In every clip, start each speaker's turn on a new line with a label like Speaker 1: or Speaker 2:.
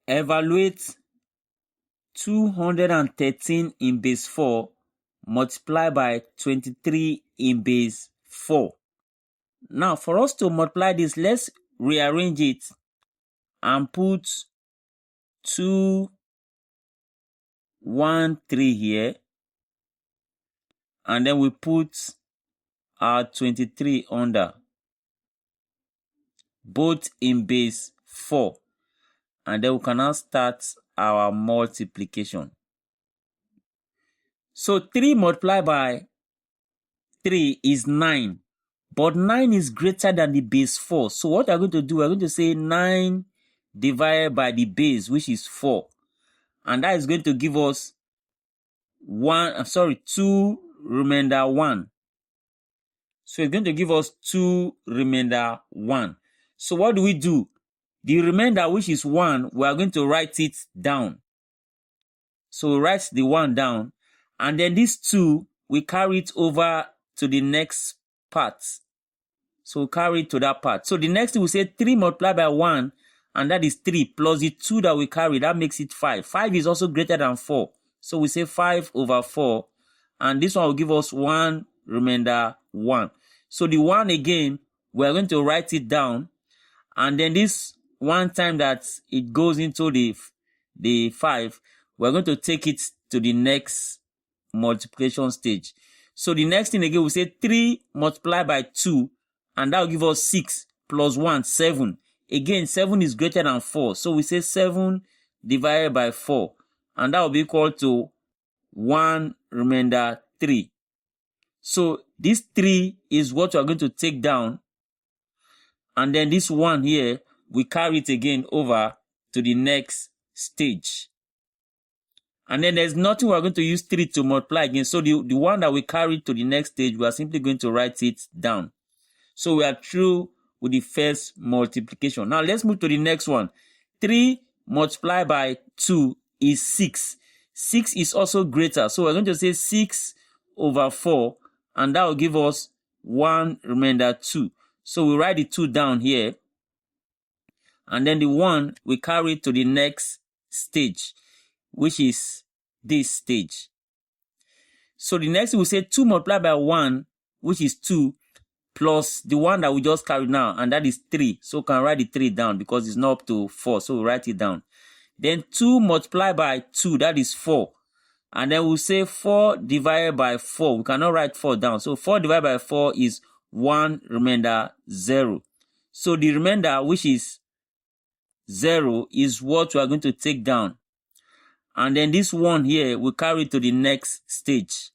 Speaker 1: Evaluate 213 in base 4 multiplied by 23 in base 4. Now, for us to multiply this, let's rearrange it and put 2, 1, 3 here. And then we put our 23 under, both in base 4. And then we can now start our multiplication. So 3 multiplied by 3 is 9. But 9 is greater than the base 4. So what we're going to do, we're going to say 9 divided by the base, which is 4. And that is going to give us 2 remainder 1. So it's going to give us 2 remainder 1. So what do? The remainder, which is 1, we are going to write it down. So we write the 1 down. And then this 2, we carry it over to the next part. So carry it to that part. So the next thing we say 3 multiplied by 1, and that is 3, plus the 2 that we carry, that makes it 5. 5 is also greater than 4. So we say 5 over 4, and this one will give us 1 remainder 1. So the 1 again, we're going to write it down, and then this one time that it goes into the 5, we're going to take it to the next multiplication stage. So the next thing again, we say 3 multiplied by 2, and that will give us 6 plus 1, 7. Again, 7 is greater than 4. So we say 7 divided by 4. And that will be equal to 1 remainder 3. So this 3 is what we are going to take down. And then this 1 here, we carry it again over to the next stage. And then there's nothing we're going to use 3 to multiply again. So the one that we carry to the next stage, we are simply going to write it down. So we are through with the first multiplication. Now let's move to the next one. 3 multiplied by 2 is 6. 6 is also greater. So we're going to say 6 over 4, and that will give us 1 remainder 2. So we write the 2 down here. And then the 1, we carry to the next stage, which is this stage. So the next we say 2 multiplied by 1, which is 2, plus the 1 that we just carried now, and that is 3. So we can write the 3 down because it's not up to 4. So we write it down. Then 2 multiplied by 2, that is 4. And then we'll say 4 divided by 4. We cannot write 4 down. So 4 divided by 4 is 1 remainder 0. So the remainder, which is 0, is what we are going to take down. And then this 1 here, we carry to the next stage.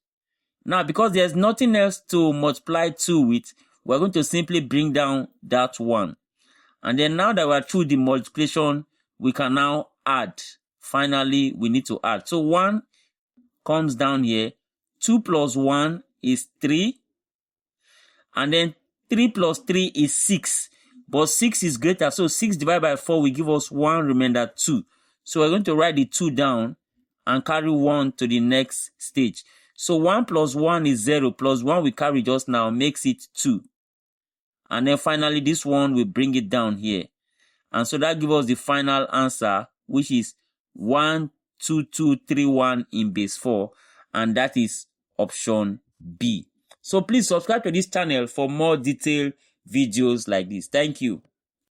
Speaker 1: Now, because there's nothing else to multiply 2 with, we're going to simply bring down that 1. And then now that we're through the multiplication, we can now add. Finally, we need to add. So 1 comes down here. 2 plus 1 is 3. And then 3 plus 3 is 6. But 6 is greater. So 6 divided by 4 will give us 1 remainder 2. So we're going to write the 2 down and carry 1 to the next stage. So 1 plus 1 is 0, plus 1 we carry just now makes it 2. And then finally, this one, we bring it down here. And so that gives us the final answer, which is 12231 in base 4. And that is option B. So please subscribe to this channel for more detailed videos like this. Thank you.